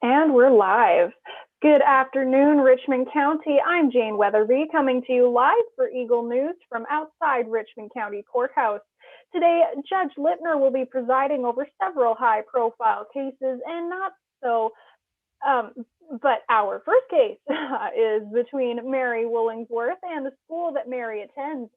And we're live. Good afternoon, Richmond County. I'm Jane Weatherby, coming to you live for Eagle News from outside Richmond County Courthouse. Today, Judge Littner will be presiding over several high-profile cases, and not so, but our first case is between Mary Willingsworth and the school that Mary attends,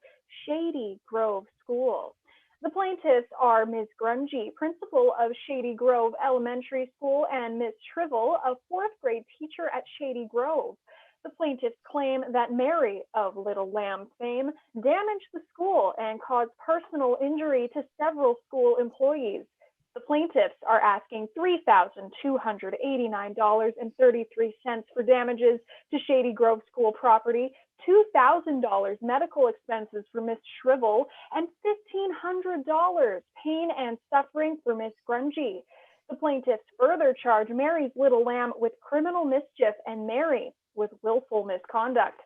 Shady Grove School. The plaintiffs are Ms. Grungy, principal of Shady Grove Elementary School, and Ms. Shrivel, a fourth grade teacher at Shady Grove. The plaintiffs claim that Mary, of Little Lamb fame, damaged the school and caused personal injury to several school employees. The plaintiffs are asking $3,289.33 for damages to Shady Grove School property, $2,000 medical expenses for Miss Shrivel, and $1,500 pain and suffering for Miss Grungy. The plaintiffs further charge Mary's Little Lamb with criminal mischief and Mary with willful misconduct.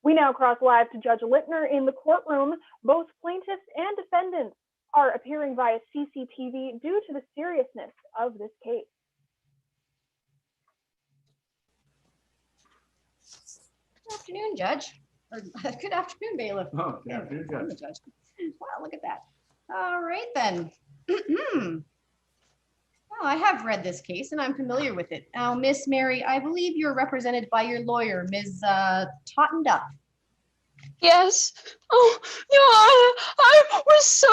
We now cross live to Judge Littner in the courtroom. Both plaintiffs and defendants are appearing via CCTV due to the seriousness of this case. Good afternoon, Judge. Or, good afternoon, Bailiff. Oh, good afternoon, Judge. Wow, look at that. All right, then. Well, I have read this case and I'm familiar with it. Now, Miss Mary, I believe you're represented by your lawyer, Ms. Totten Duff. Yes. Oh, I was so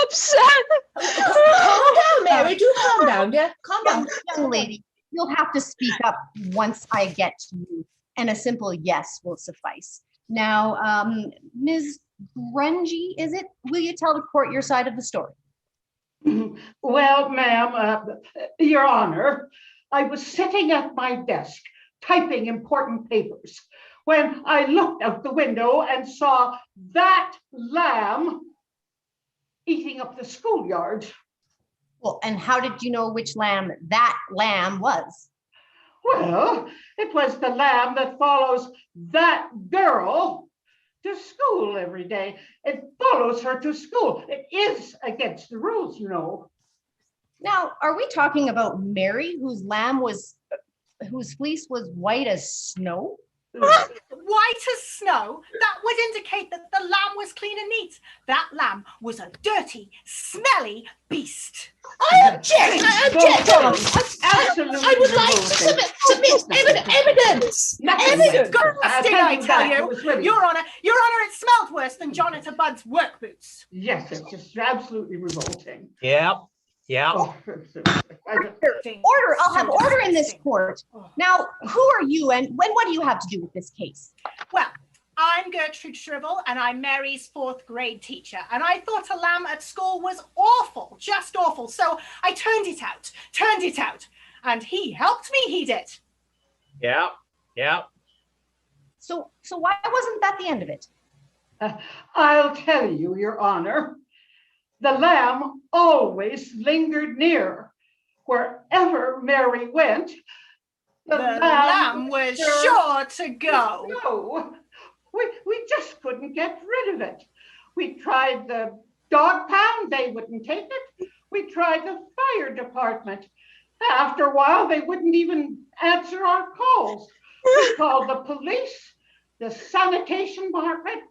upset. Calm down, Mary. Do calm down, dear. Calm down. Young lady, you'll have to speak up once I get to you, and a simple yes will suffice. Now, Ms. Grungy, is it? Will you tell the court your side of the story? Well, ma'am, Your Honor, I was sitting at my desk typing important papers when I looked out the window and saw that lamb eating up the schoolyard. Well, and how did you know which lamb that lamb was? Well, it was the lamb that follows that girl to school every day. It follows her to school. It is against the rules, you know. Now, are we talking about Mary, whose fleece was white as snow? White as snow? That would indicate that the lamb was clean and neat. That lamb was a dirty, smelly beast. I object! Absolutely. I would like to submit evidence. Evidence! Disgusting, I tell you. Your Honor, it smelled worse than Jonathan Budd's work boots. Yes, it's just absolutely revolting. Yeah. Oh, Order! I'll have order in this court. Now, who are you and what do you have to do with this case? Well, I'm Gertrude Shrivel and I'm Mary's fourth grade teacher. And I thought a lamb at school was awful, just awful. So I turned it out. And he helped me, he did. Yeah. So why wasn't that the end of it? I'll tell you, Your Honor. The lamb always lingered near. Wherever Mary went, the lamb was sure to go. No, we just couldn't get rid of it. We tried the dog pound, they wouldn't take it. We tried the fire department. After a while, they wouldn't even answer our calls. We called the police, the sanitation department.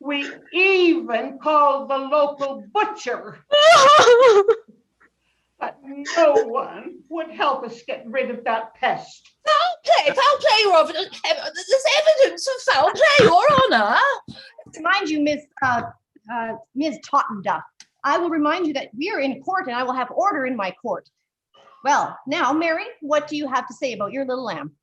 We even called the local butcher. But no one would help us get rid of that pest. Foul play, Your Honor. There's evidence of foul play, Your Honor. To mind you, Ms. Totten Duff, I will remind you that we are in court and I will have order in my court. Well, now, Mary, what do you have to say about your little lamb?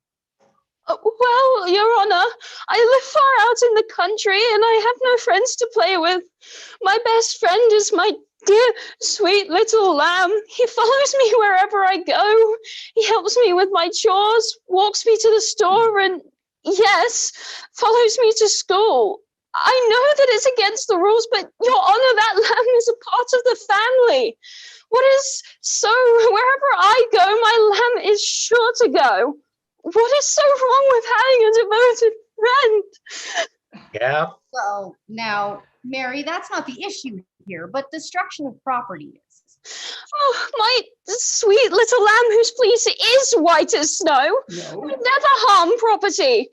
Well, Your Honor, I live far out in the country and I have no friends to play with. My best friend is my dear, sweet little lamb. He follows me wherever I go. He helps me with my chores, walks me to the store, and yes, follows me to school. I know that it's against the rules, but Your Honor, that lamb is a part of the family. Wherever I go, my lamb is sure to go. What is so wrong with having a devoted friend? Yeah. Well, now, Mary, that's not the issue here, but destruction of property is. Oh, my sweet little lamb whose fleece is white as snow No. would never harm property.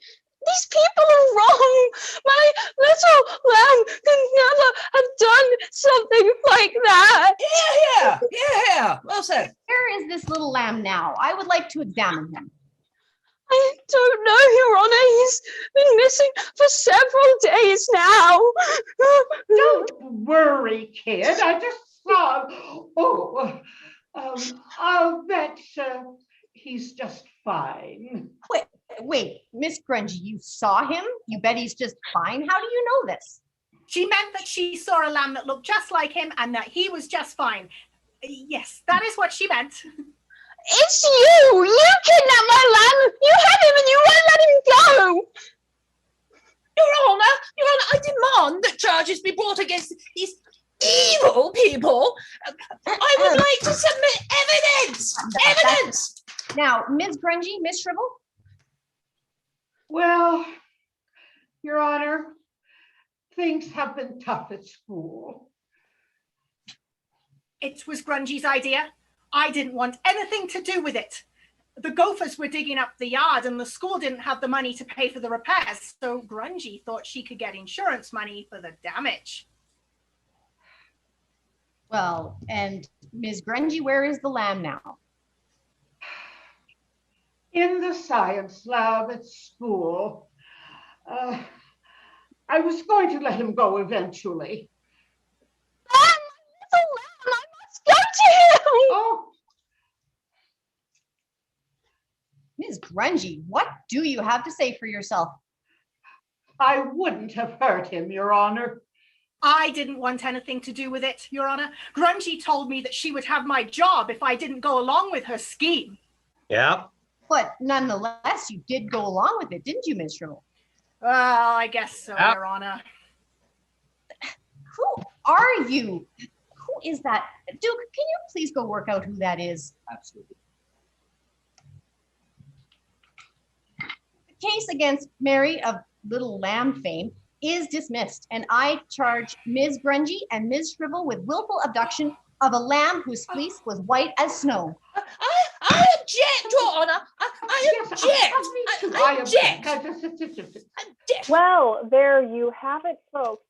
These people are wrong. My little lamb could never have done something like that. Yeah. Well said. Where is this little lamb now? I would like to examine him. I don't know, Your Honor. He's been missing for several days now. Don't worry, kid. I just saw. Oh, I'll bet he's just fine. Wait, Miss Grungy, you saw him? You bet he's just fine? How do you know this? She meant that she saw a lamb that looked just like him and that he was just fine. Yes, that is what she meant. It's you! You kidnapped my lamb! You had him and you won't let him go! Your Honor, I demand that charges be brought against these evil people. I would like to submit evidence. Evidence. Now, Ms. Grungy, Miss Shrivel? Well, Your Honor, things have been tough at school. It was Grungy's idea. I didn't want anything to do with it. The Gophers were digging up the yard and the school didn't have the money to pay for the repairs, so Grungy thought she could get insurance money for the damage. Well, and Ms. Grungy, where is the lamb now? In the science lab at school. I was going to let him go eventually. My little lamb, I must go to him! Oh, Ms. Grungy, what do you have to say for yourself? I wouldn't have hurt him, Your Honor. I didn't want anything to do with it, Your Honor. Grungy told me that she would have my job if I didn't go along with her scheme. Yep. But nonetheless, you did go along with it, didn't you, Ms. Shrivel? Well, I guess so, Yep. Your Honor. Who are you? Who is that? Duke, can you please go work out who that is? Absolutely. The case against Mary of Little Lamb fame is dismissed, and I charge Ms. Grungy and Ms. Shrivel with willful abduction of a lamb whose fleece was white as snow. I object, Your Honor. I object. I object. Object. Well, there you have it, folks.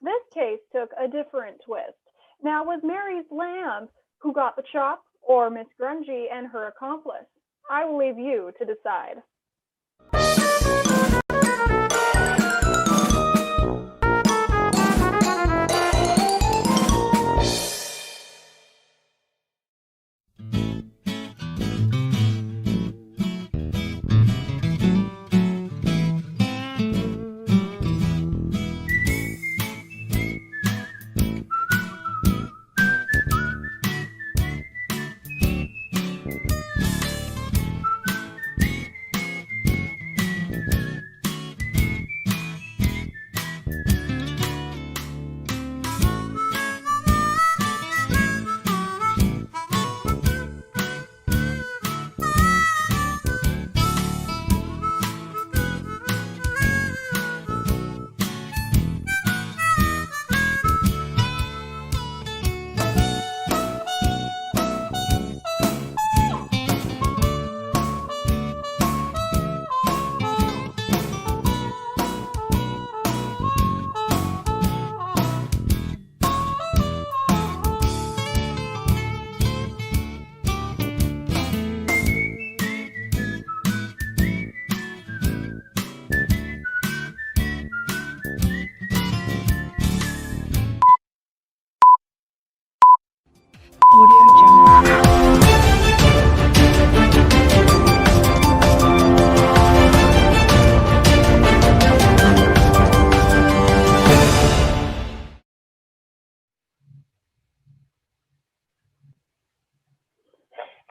This case took a different twist. Now, was Mary's lamb who got the chop, or Miss Grungy and her accomplice? I will leave you to decide.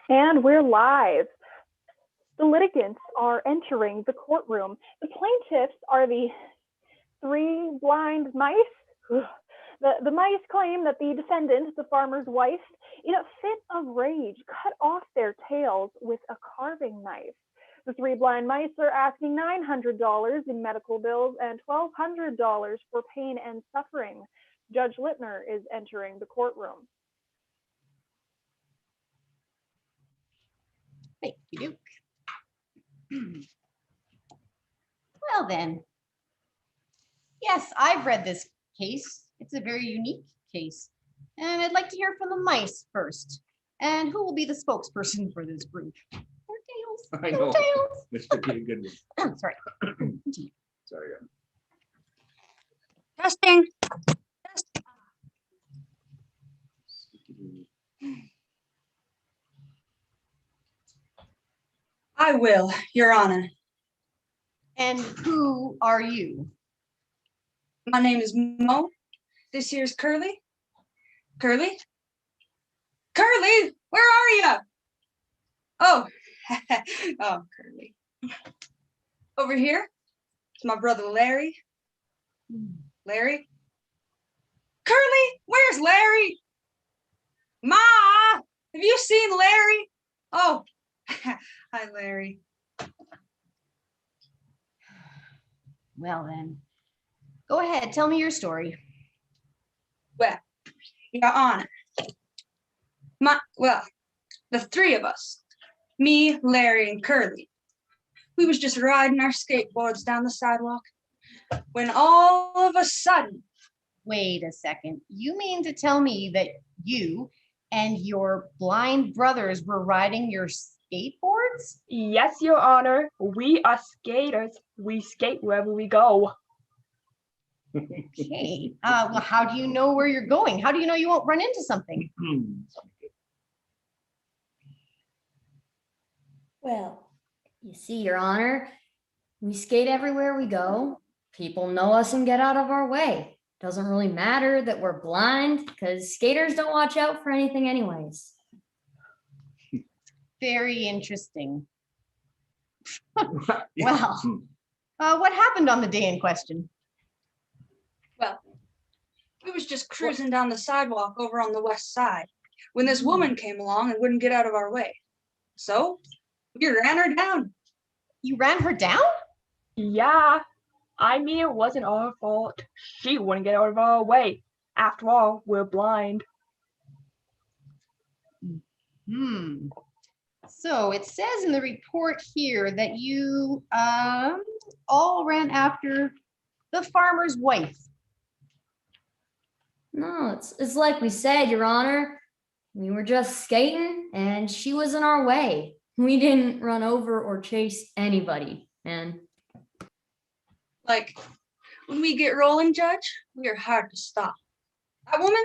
And we're live. The litigants are entering the courtroom. The plaintiffs are the three blind mice. The mice claim that the defendant, the farmer's wife, in a fit of rage, cut off their tails with a carving knife. The three blind mice are asking $900 in medical bills and $1,200 for pain and suffering. Judge Littner is entering the courtroom. Thank you, Duke. Well then, yes, I've read this case. It's a very unique case. And I'd like to hear from the mice first. And who will be the spokesperson for this group? Or Tails. I Go know. Tails. This could be a good one. Sorry. Sorry. Testing. I will, Your Honor. And who are you? My name is Mo. This here's Curly. Curly? Curly, where are you? Oh, oh, Curly. Over here, it's my brother Larry. Larry? Curly, where's Larry? Ma, have you seen Larry? Oh, hi, Larry. Well then, go ahead, tell me your story. Well, Your Honor, the three of us, me, Larry, and Curly, we was just riding our skateboards down the sidewalk when all of a sudden. Wait a second. You mean to tell me that you and your blind brothers were riding your skateboards? Yes, Your Honor. We are skaters. We skate wherever we go. Okay. Well, how do you know where you're going? How do you know you won't run into something? Well, you see, Your Honor, we skate everywhere we go. People know us and get out of our way. Doesn't really matter that we're blind because skaters don't watch out for anything anyways. Very interesting. Well, what happened on the day in question? Well, we was just cruising down the sidewalk over on the west side when this woman came along and wouldn't get out of our way. So we ran her down. You ran her down? Yeah. I mean, it wasn't our fault. She wouldn't get out of our way. After all, we're blind. So it says in the report here that you all ran after the farmer's wife. No, it's like we said, Your Honor. We were just skating and she was in our way. We didn't run over or chase anybody, man. Like, when we get rolling, Judge, we are hard to stop. That woman,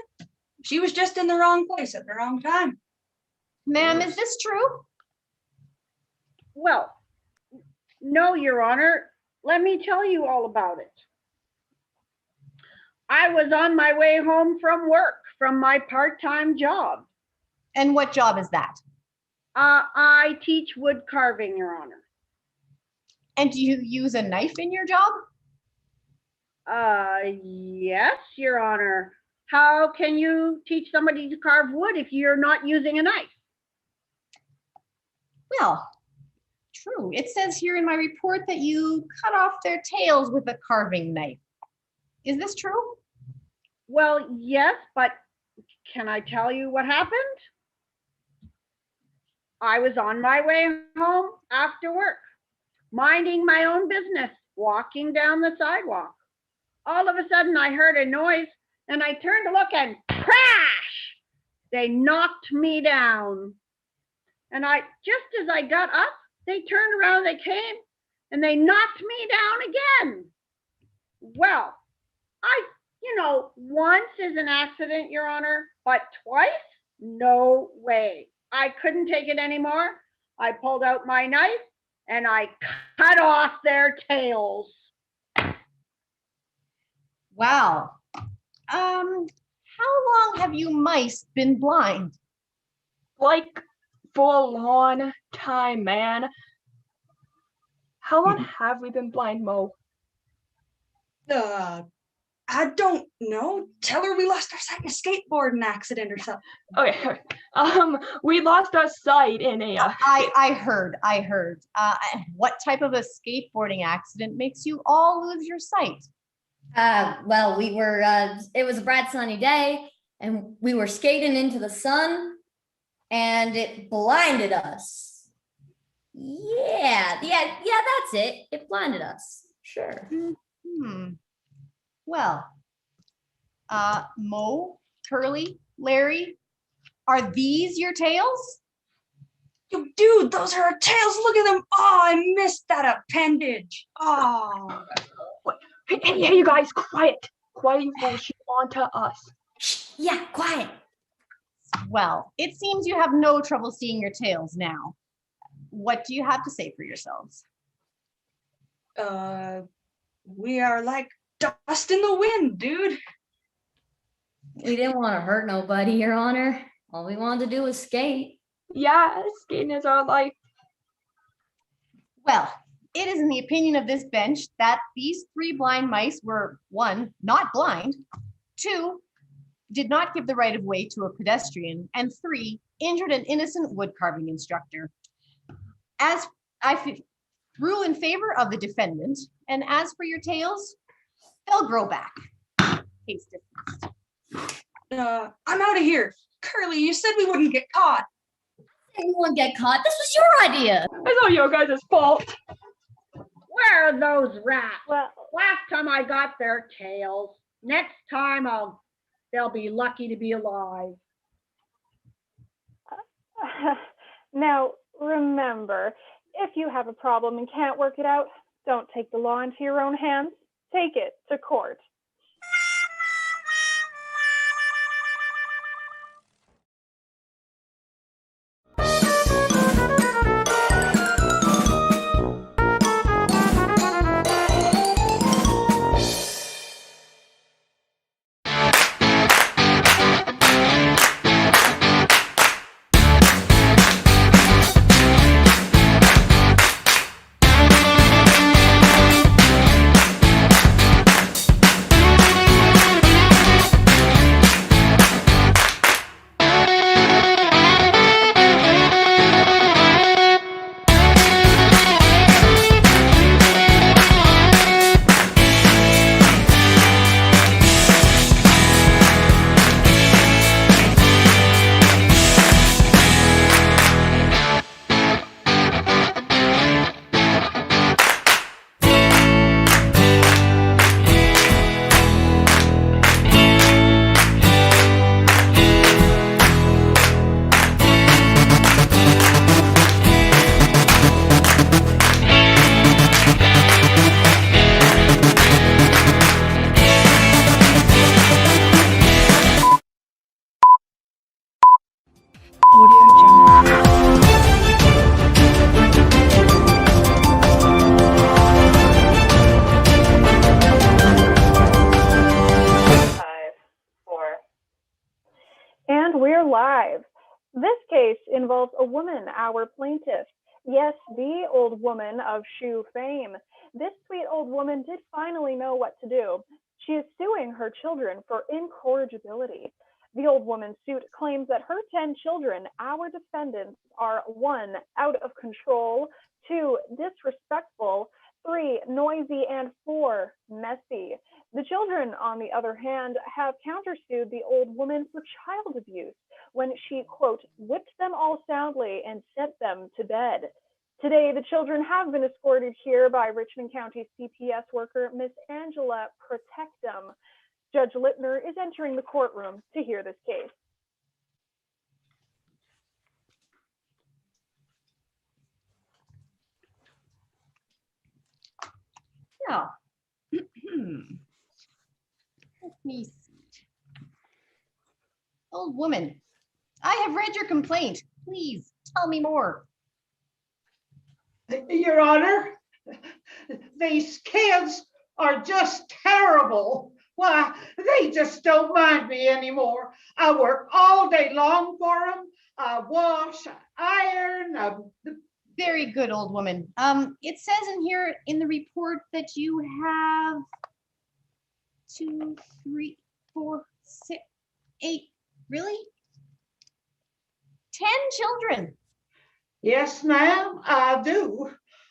she was just in the wrong place at the wrong time. Ma'am, is this true? Well, no, Your Honor. Let me tell you all about it. I was on my way home from work, from my part-time job. And what job is that? I teach wood carving, Your Honor. And do you use a knife in your job? Yes, Your Honor. How can you teach somebody to carve wood if you're not using a knife? Well, true. It says here in my report that you cut off their tails with a carving knife. Is this true? Well, yes, but can I tell you what happened? I was on my way home after work, minding my own business, walking down the sidewalk. All of a sudden, I heard a noise, and I turned to look, and crash! They knocked me down. And just as I got up, they turned around, they came, and they knocked me down again. Well, once is an accident, Your Honor, but twice? No way. I couldn't take it anymore. I pulled out my knife and I cut off their tails. Wow. How long have you mice been blind? Like, for a long time, man. How long have we been blind, Mo? I don't know. Tell her we lost our sight in a skateboarding accident or something. Okay. We lost our sight in a. I heard. What type of a skateboarding accident makes you all lose your sight? Well, we were, it was a bright sunny day and we were skating into the sun and it blinded us. Yeah, that's it. It blinded us. Sure. Well, Mo, Curly, Larry, are these your tails? You dude, those are our tails. Look at them. Oh, I missed that appendage. Oh. Hey, you guys, quiet. Quiet, you fools. She's on to us. Shh, yeah, quiet. Well, it seems you have no trouble seeing your tails now. What do you have to say for yourselves? We are like dust in the wind, dude. We didn't want to hurt nobody, Your Honor. All we wanted to do was skate. Yeah, skating is our life. Well, it is in the opinion of this bench that these 3 blind mice were, 1, not blind, 2, did not give the right of way to a pedestrian, and 3, injured an innocent wood carving instructor. As I rule in favor of the defendant, and as for your tails, they'll grow back. Case dismissed. I'm out of here. Curly, you said we wouldn't get caught. We won't get caught. This was your idea. It's all your guys' fault. Where are those rats? Well, Last time I got their tails. Next time they'll be lucky to be alive. now remember, if you have a problem and can't work it out, don't take the law into your own hands. Take it to court. And we're live. This case involves a woman, our plaintiff. Yes, the old woman of shoe fame. This sweet old woman did finally know what to do. She is suing her children for incorrigibility. The old woman's suit claims that her 10 children, our defendants, are 1, out of control, 2, disrespectful, 3, noisy, and 4, messy. The children, on the other hand, have countersued the old woman for child abuse when she, quote, whipped them all soundly and sent them to bed. Today, the children have been escorted here by Richmond County CPS worker, Miss Angela Protectum. Judge Lippner is entering the courtroom to hear this case. Now, let me see. Old woman, I have read your complaint. Please tell me more. Your Honor, these kids are just terrible. Why, they just don't mind me anymore. I work all day long for them. I wash, I iron. Very good, old woman. It says in here in the report that you have 2, 3, 4, 6, 8, really? 10 children. Yes, ma'am, I do.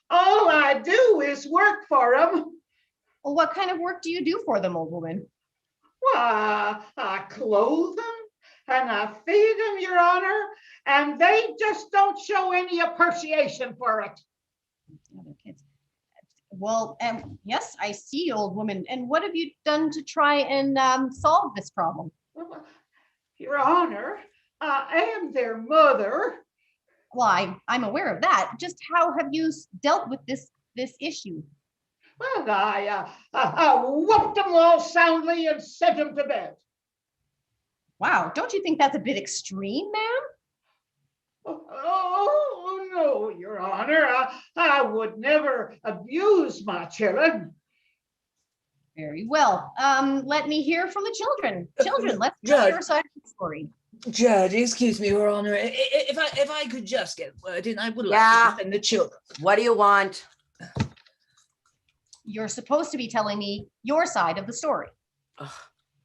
All I do is work for them. Well, what kind of work do you do for them, old woman? Why, I clothe them, and I feed them, Your Honor, and they just don't show any appreciation for it. Other kids. Well, yes, I see, old woman. And what have you done to try and solve this problem? Well, Your Honor, I am their mother. Well, I'm aware of that. Just how have you dealt with this issue? Well, I whooped them all soundly and sent them to bed. Wow, don't you think that's a bit extreme, ma'am? Oh, no, Your Honor. I would never abuse my children. Very well. Let me hear from the children. Children, let's hear Judge. your side of the story. Judge, excuse me, Your Honor. If I could just get a word in, I would like Yeah. to defend the children. What do you want? You're supposed to be telling me your side of the story. Ugh,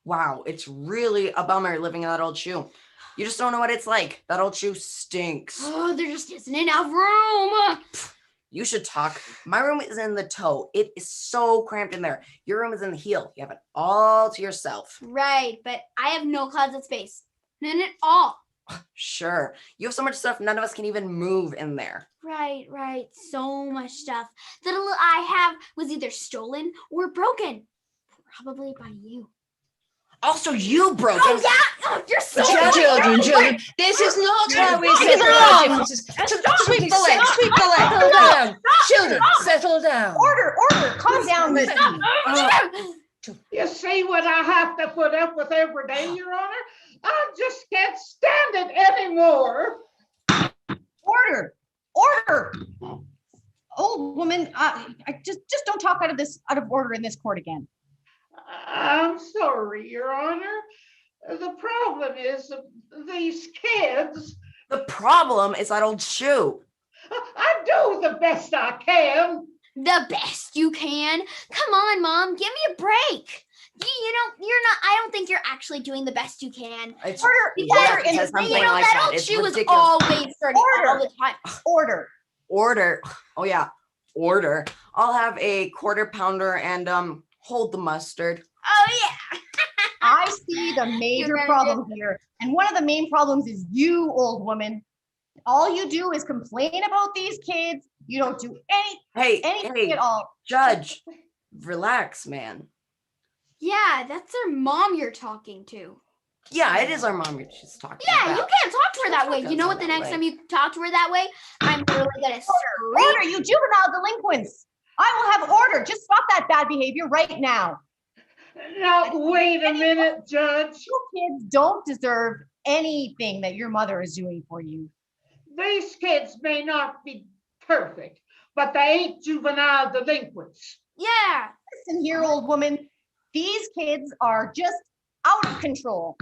wow, it's really a bummer living in that old shoe. You just don't know what it's like. That old shoe stinks. Oh, there just isn't enough room. You should talk. My room is in the toe. It is so cramped in there. Your room is in the heel. You have it all to yourself. Right, but I have no closet space. None at all. Sure. You have so much stuff, none of us can even move in there. Right. So much stuff. The little I have was either stolen or broken. Probably by you. Also, you broke Oh, it. yeah! Oh, you're so Children, this is not how we settle our differences. Sweep the leg, sweep the leg. Settle down. Children, settle down. Order, calm down, Miss B. You see what I have to put up with every day, Your Honor? I just can't stand it anymore. Order. Old woman, I just don't talk out of order in this court again. I'm sorry, Your Honor. The problem is these kids. The problem is that old shoe. I do the best I can. The best you can? Come on, Mom, give me a break. You're not, I don't think you're actually doing the best you can. It's Because it says something like that that. old It's shoe is ridiculous. always dirty all the time. Order. Oh yeah, order. I'll have a quarter pounder and hold the mustard. Oh, yeah. I see the major problem here. And one of the main problems is you, old woman. All you do is complain about these kids. You don't do anything at all. Judge, relax, man. Yeah, that's our mom you're talking to. Yeah, it is our mom you're just talking Yeah, about. you can't talk to her that way. Don't You know talk what? The that next way. time you talk to her that way, I'm really gonna Order, you juvenile delinquents. I will have order. Just stop that bad behavior right now. Now, wait a minute, Judge. You kids don't deserve anything that your mother is doing for you. These kids may not be perfect, but they ain't juvenile delinquents. Yeah. Listen here, old woman. These kids are just out of control.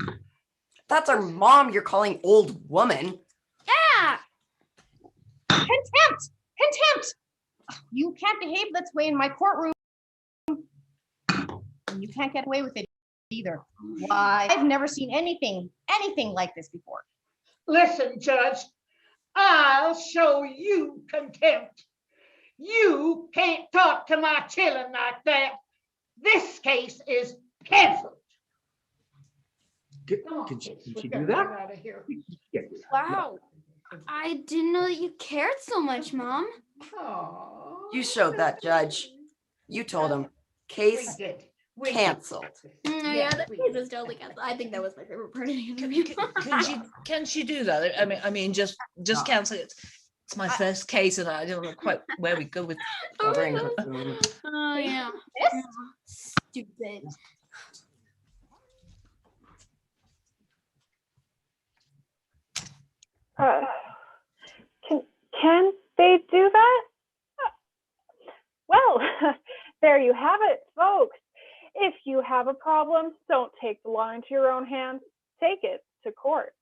That's our mom you're calling old woman. Yeah. Contempt! You can't behave this way in my courtroom. And you can't get away with it either. Why? I've never seen anything like this before. Listen, Judge, I'll show you contempt. You can't talk to my children like that. This case is canceled. Can she We do gotta that? get out of here. Wow. I didn't know that you cared so much, Mom. Aw. You showed that, Judge. You told him. Case We did. We did. canceled. Yeah, that we case did. was totally canceled. I think that was my favorite part of the interview. Can she do that? I mean, just cancel it. It's my first case, and I don't know quite where we go with. Oh, yeah. This? Stupid. Can they do that? Well, there you have it, folks. If you have a problem, don't take the law into your own hands. Take it to court.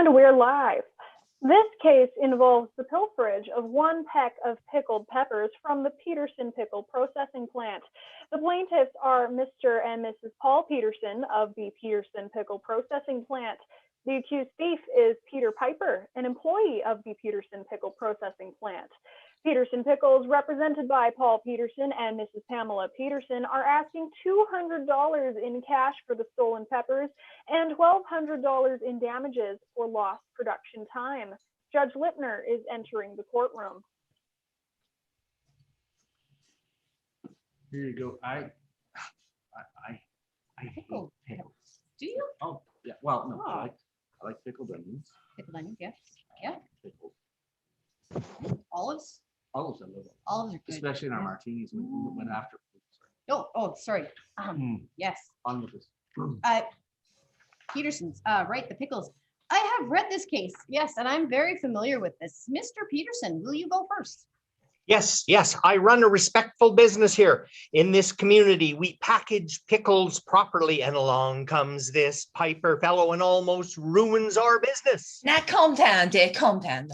And we're live. This case involves the pilferage of 1 peck of pickled peppers from the Peterson Pickle Processing Plant. The plaintiffs are Mr. and Mrs. Paul Peterson of the Peterson Pickle Processing Plant. The accused thief is Peter Piper, an employee of the Peterson Pickle Processing Plant. Peterson Pickles, represented by Paul Peterson and Mrs. Pamela Peterson, are asking $200 in cash for the stolen peppers and $1,200 in damages for lost production time. Judge Lippner is entering the courtroom. Here you go. I hate pickles. Do you? Oh, yeah. Well, no, Oh. I like pickled onions. Pickled onions, yeah. Yeah. Pickled Olives? olives, I love them. Olives are good. Especially in our Yeah. martinis when after. Sorry. Yes. On with this. Peterson's, right, the pickles. I have read this case, yes, and I'm very familiar with this. Mr. Peterson, will you go first? Yes, I run a respectful business here. In this community, we package pickles properly, and along comes this Piper fellow and almost ruins our business. Now calm down, dear. Calm down.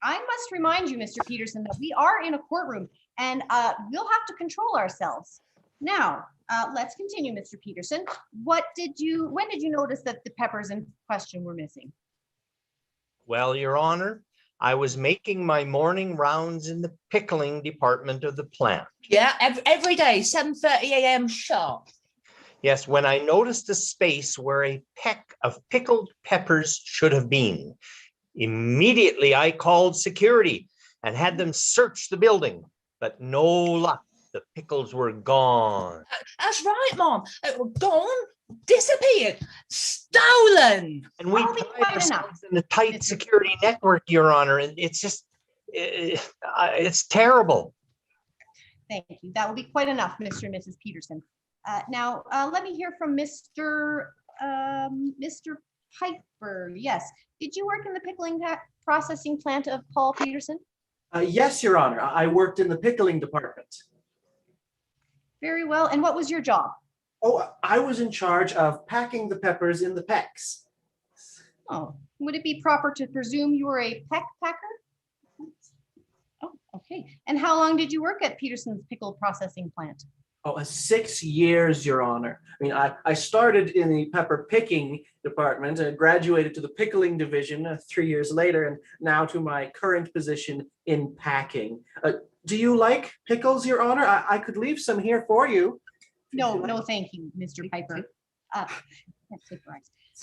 I must remind you, Mr. Peterson, that we are in a courtroom and we'll have to control ourselves. Now, let's continue, Mr. Peterson. When did you notice that the peppers in question were missing? Well, Your Honor, I was making my morning rounds in the pickling department of the plant. Yeah, every day, 7:30 a.m. sharp. Yes, when I noticed a space where a peck of pickled peppers should have been. Immediately, I called security and had them search the building, but no luck. The pickles were gone. That's right, Mom. Gone, disappeared, stolen. And we pride ourselves in a tight security network, Your Honor, and it's just, it's terrible. Thank you. That will be quite enough, Mr. and Mrs. Peterson. Now, let me hear from Mr. Piper. Yes. Did you work in the pickling processing plant of Paul Peterson? Yes, Your Honor. I worked in the pickling department. Very well. And what was your job? Oh, I was in charge of packing the peppers in the pecks. Oh, would it be proper to presume you were a peck packer? Oh, okay. And how long did you work at Peterson's pickle processing plant? Oh, 6 years, Your Honor. I mean, I started in the pepper picking department and graduated to the pickling division 3 years later, and now to my current position in packing. Do you like pickles, Your Honor? I could leave some here for you. No, thank you, Mr. Piper.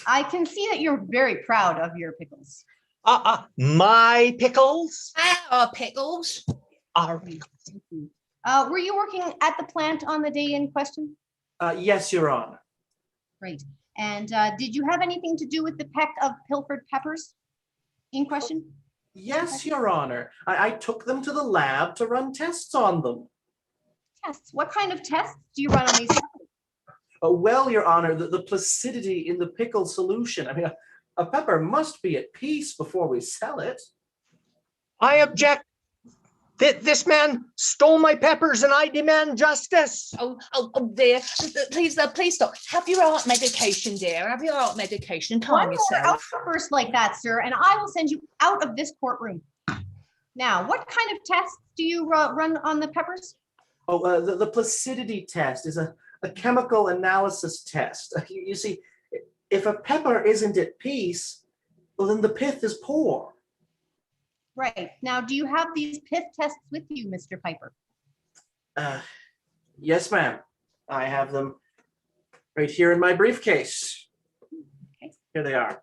I can see that you're very proud of your pickles. My pickles? Our pickles. Our pickles. Thank you. Were you working at the plant on the day in question? Yes, Your Honor. Great. And did you have anything to do with the peck of pilfered peppers in question? Yes, Your Honor. I took them to the lab to run tests on them. Tests? What kind of tests do you run on these peppers? Well, Your Honor, the placidity in the pickle solution. I mean, a pepper must be at peace before we sell it. I object. This man stole my peppers and I demand justice. Oh dear. Please stop. Have your art medication, dear. Have your art medication. Calm yourself. One more outburst like that, sir, and I will send you out of this courtroom. Now, what kind of tests do you run on the peppers? Oh, the placidity test is a chemical analysis test. You see, if a pepper isn't at peace, well, then the pith is poor. Right. Now, do you have these pith tests with you, Mr. Piper? Yes, ma'am. I have them right here in my briefcase. Okay. Here they are.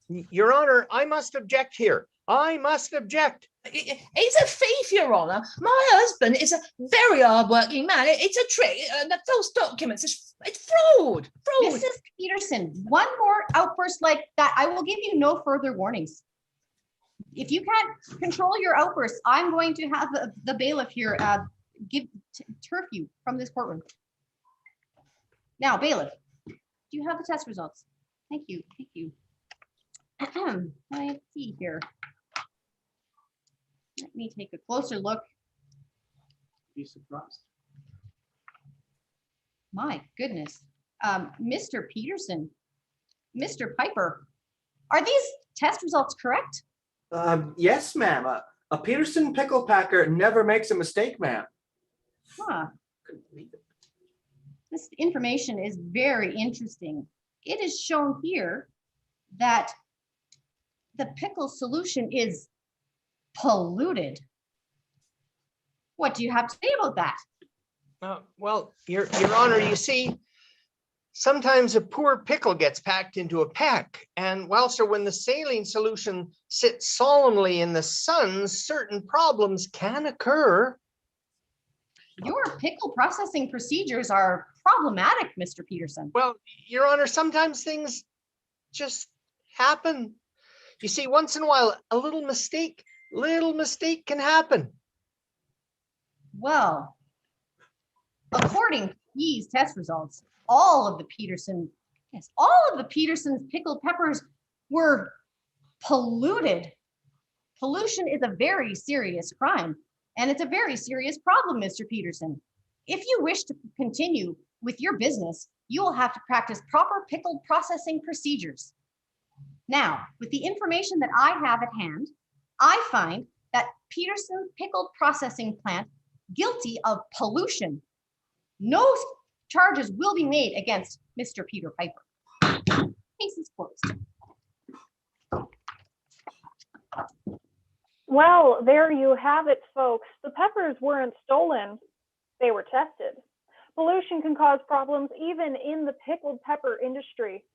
Your Honor, I must object here. I must object. He's a thief, Your Honor. My husband is a very hard-working man. It's a trick. The false documents. It's fraud. Mrs. Peterson, one more outburst like that, I will give you no further warnings. If you can't control your outbursts, I'm going to have the bailiff here turf you from this courtroom. Now, bailiff, do you have the test results? Thank you. Thank you. Let's see here. Let me take a closer look. be surprised. My goodness. Mr. Peterson, Mr. Piper, are these test results correct? Yes, ma'am. A Peterson pickle packer never makes a mistake, ma'am. Huh. This information is very interesting. It is shown here that the pickle solution is polluted. What do you have to say about that? Well, Your Honor, you see, sometimes a poor pickle gets packed into a peck, and well, sir, when the saline solution sits solemnly in the sun, certain problems can occur. Your pickle processing procedures are problematic, Mr. Peterson. Well, Your Honor, sometimes things just happen. You see, once in a while, a little mistake can happen. Well, according to these test results, all of the Peterson's pickled peppers were polluted. Pollution is a very serious crime, and it's a very serious problem, Mr. Peterson. If you wish to continue with your business, you will have to practice proper pickle processing procedures. Now, with the information that I have at hand, I find that Peterson's Pickle Processing Plant guilty of pollution. No charges will be made against Mr. Peter Piper. Case is closed. Well, there you have it, folks. The peppers weren't stolen. They were tested. Pollution can cause problems even in the pickled pepper industry.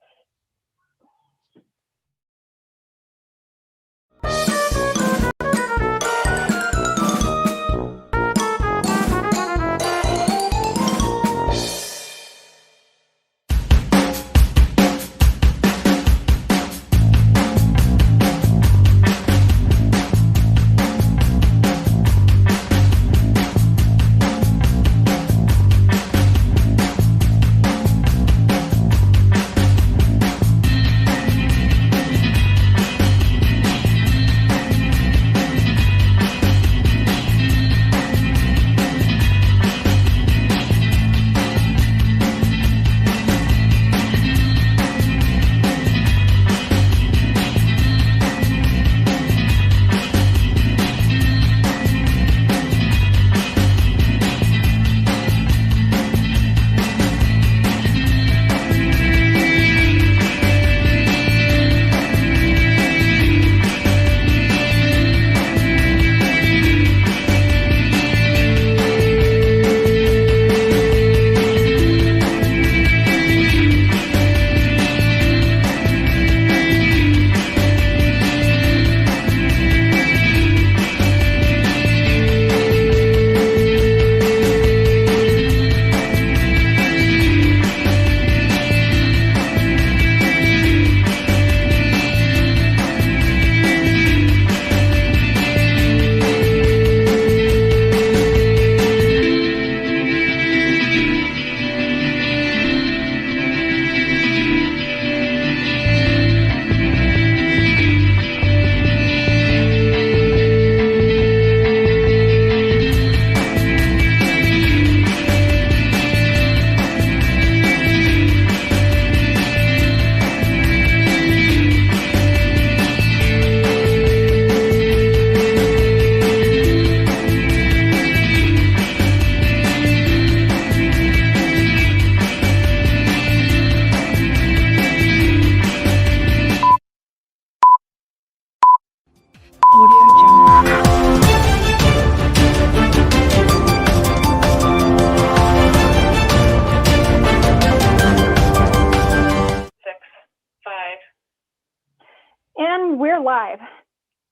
And we're live.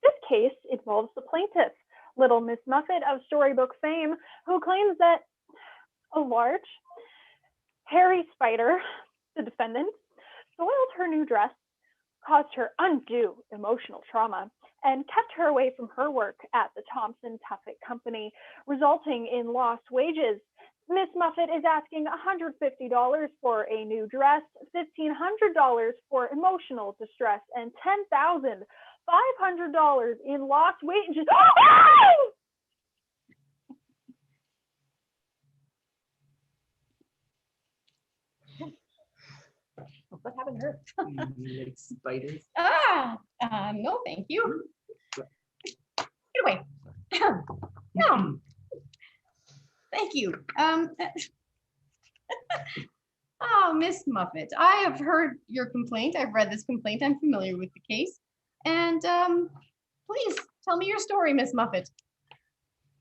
This case involves the plaintiff, Little Miss Muffet of storybook fame, who claims that a large, hairy spider, the defendant, soiled her new dress, caused her undue emotional trauma, and kept her away from her work at the Thompson Tuffet Company, resulting in lost wages. Miss Muffet is asking $150 for a new dress, $1,500 for emotional distress, and $10,500 in lost wages. but haven't heard. Like spiders. No, thank you. Get away. No. Thank you. Oh, Miss Muffet, I have heard your complaint. I've read this complaint. I'm familiar with the case. And please tell me your story, Miss Muffet.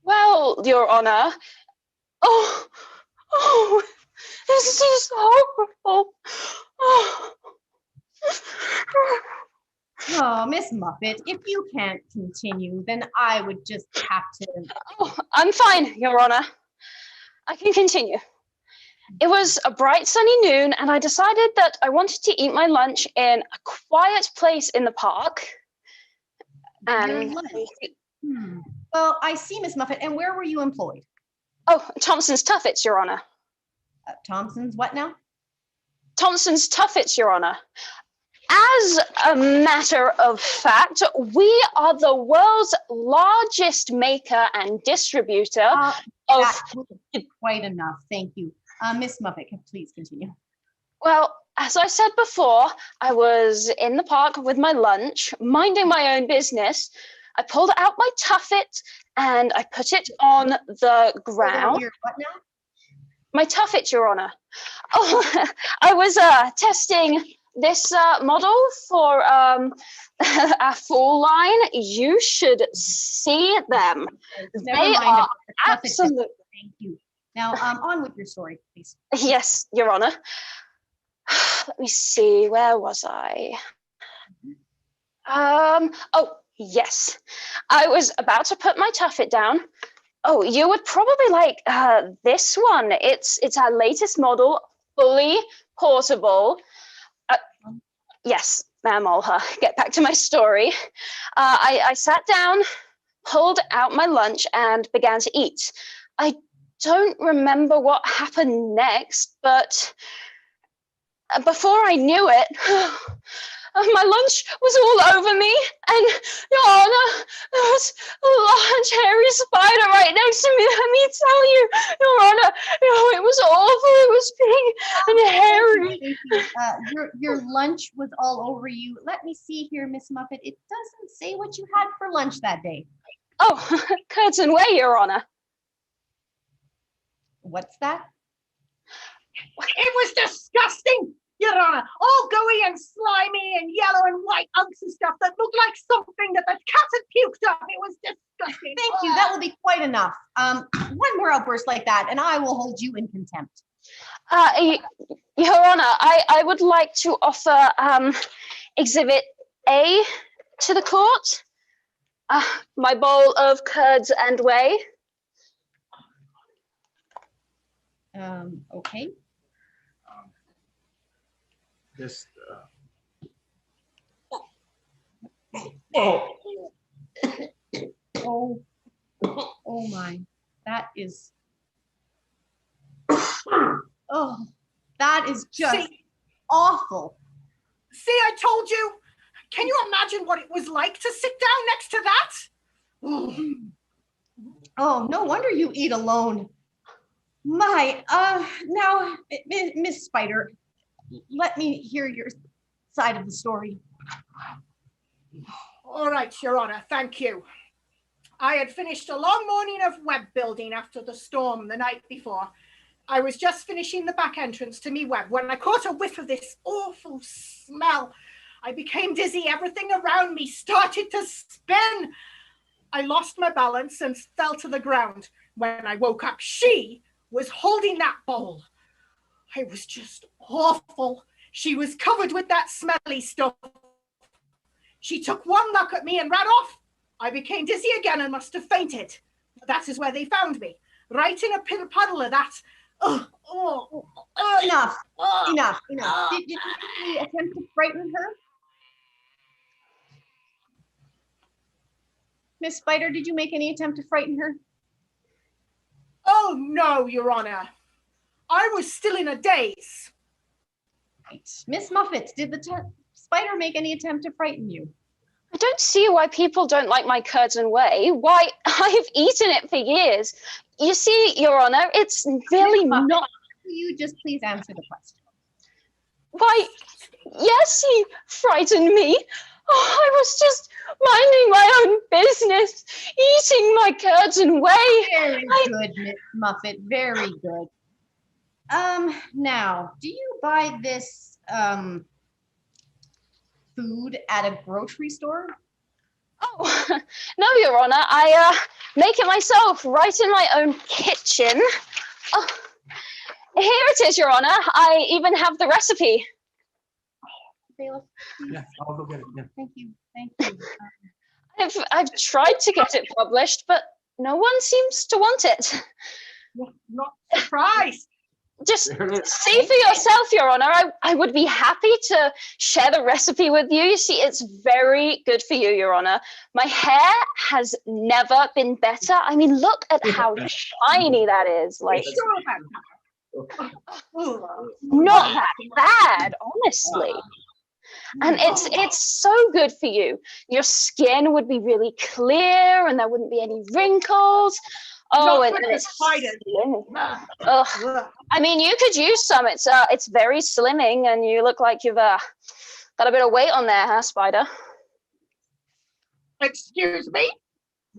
Well, Your Honor. Oh, this is horrible. Oh, Miss Muffet, if you can't continue, then I would just have to. Oh, I'm fine, Your Honor. I can continue. It was a bright sunny noon, and I decided that I wanted to eat my lunch in a quiet place in the park. And Well, I see, Miss Muffet. And where were you employed? Oh, Thompson's Tuffets, Your Honor. Thompson's what now? Thompson's Tuffets, Your Honor. As a matter of fact, we are the world's largest maker and distributor of... That's quite enough. Thank you. Miss Muffet, please continue. Well, as I said before, I was in the park with my lunch, minding my own business. I pulled out my tuffet and I put it on the ground. What now? My tuffet, Your Honor. Oh, I was testing this model for a full line. You should see them. They are absolutely. Thank you. Now, on with your story, please. Yes, Your Honor. Let me see, where was I? Oh, yes. I was about to put my tuffet down. Oh, you would probably like this one. It's our latest model, fully portable. Yes, ma'am, I'll get back to my story. I sat down, pulled out my lunch, and began to eat. I don't remember what happened next, but before I knew it, my lunch was all over me, and Your Honor, there was a large hairy spider right next to me. Let me tell you, Your Honor, it was awful. It was big and hairy. Your lunch was all over you. Let me see here, Miss Muffet. It doesn't say what you had for lunch that day. Oh, curds and whey, Your Honor. What's that? It was disgusting, Your Honor. All gooey and slimy and yellow and white hunks and stuff that looked like something that the cat had puked up. It was disgusting. Thank you. That will be quite enough. One more outburst like that, and I will hold you in contempt. Your Honor, I would like to offer Exhibit A to the court. My bowl of curds and whey. Okay. This. Oh my, that is. Oh, that is just awful. See, I told you. Can you imagine what it was like to sit down next to that? Oh, no wonder you eat alone. My, now, Miss Spider, let me hear your side of the story. All right, Your Honor, thank you. I had finished a long morning of web building after the storm the night before. I was just finishing the back entrance to me web when I caught a whiff of this awful smell. I became dizzy. Everything around me started to spin. I lost my balance and fell to the ground. When I woke up, she was holding that bowl. It was just awful. She was covered with that smelly stuff. She took one look at me and ran off. I became dizzy again and must have fainted. That is where they found me, right in a puddle of that. Enough. Did you really attempt to frighten her? Miss Spider, did you make any attempt to frighten her? Oh, no, Your Honor. I was still in a daze. Right. Miss Muffet, did the spider make any attempt to frighten you? I don't see why people don't like my curds and whey. Why, I've eaten it for years. You see, Your Honor, it's really not... Will you just please answer the question? Why, yes, he frightened me. Oh, I was just minding my own business, eating my curds and whey. Very good, Miss Muffet. Very good. Now, do you buy this food at a grocery store? Oh, no, Your Honor. I make it myself right in my own kitchen. Oh, here it is, Your Honor. I even have the recipe. Bailiff, Yeah, I'll go get it. Yeah. thank you. Thank you. I've tried to get it published, but no one seems to want it. Not surprised. Just see for yourself, Your Honor. I would be happy to share the recipe with you. You see, it's very good for you, Your Honor. My hair has never been better. I mean, look at how shiny that is. Like, not that bad, honestly. And it's so good for you. Your skin would be really clear and there wouldn't be any wrinkles. Oh, and it's slim. Ugh. I mean, you could use some. It's very slimming, and you look like you've got a bit of weight on there, huh, Spider? Excuse me?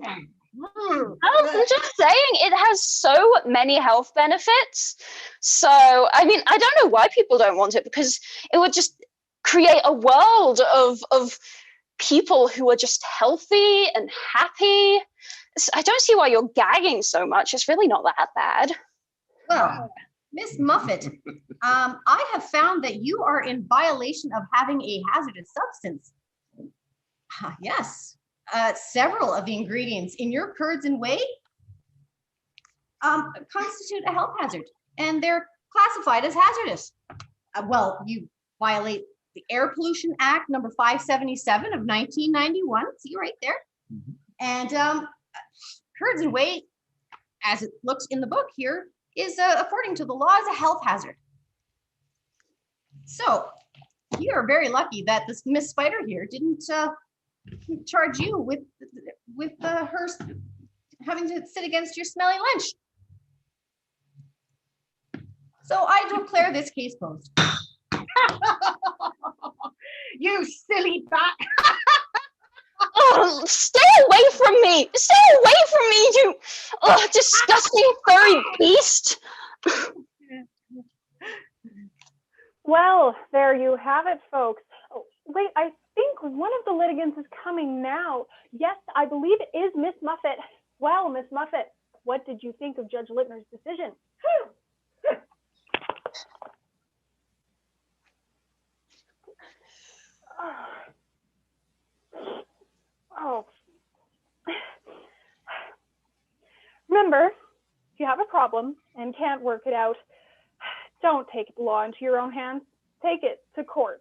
Oh, I'm just saying, it has so many health benefits. So, I mean, I don't know why people don't want it, because it would just create a world of people who are just healthy and happy. I don't see why you're gagging so much. It's really not that bad. Well, Miss Muffet, I have found that you are in violation of having a hazardous substance. Yes, several of the ingredients in your curds and whey constitute a health hazard, and they're classified as hazardous. Well, you violate the Air Pollution Act number 577 of 1991. See right there. Mhm. And curds and whey, as it looks in the book here, is according to the law is a health hazard. So you are very lucky that this Miss Spider here didn't charge you with her having to sit against your smelly lunch. So I declare this case closed. You silly bat. Oh, stay away from me! Stay away from me, you disgusting furry beast! Well, there you have it, folks. Oh, wait, I think one of the litigants is coming now. Yes, I believe it is Miss Muffet. Well, Miss Muffet, what did you think of Judge Littner's decision? Oh. Remember, if you have a problem and can't work it out, don't take the law into your own hands. Take it to court.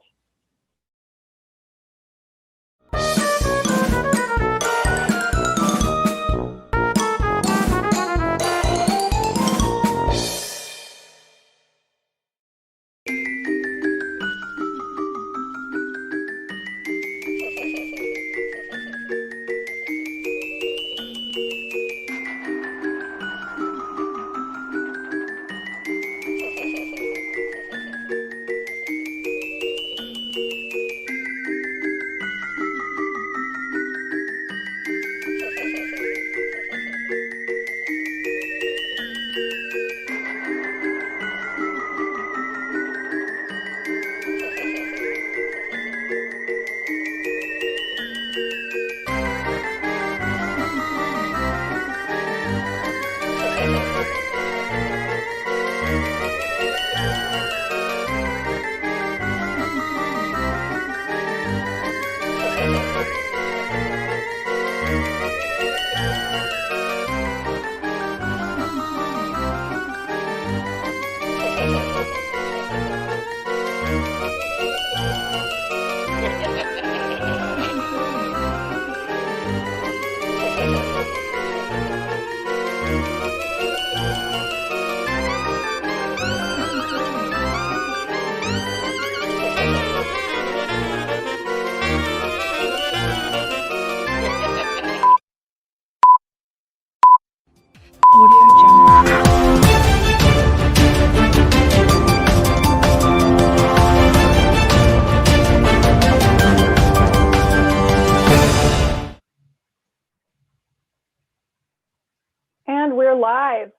we're live.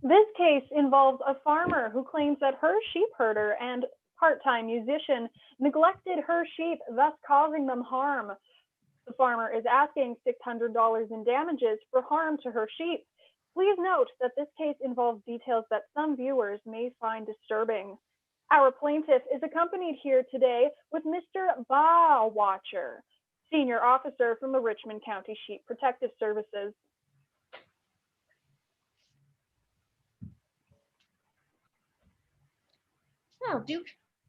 This case involves a farmer who claims that her sheep herder and part-time musician neglected her sheep, thus causing them harm. The farmer is asking $600 in damages for harm to her sheep. Please note that this case involves details that some viewers may find disturbing. Our plaintiff is accompanied here today with Mr. Watcher, Senior Officer from the Richmond County Sheep Protective Services. Oh, Duke,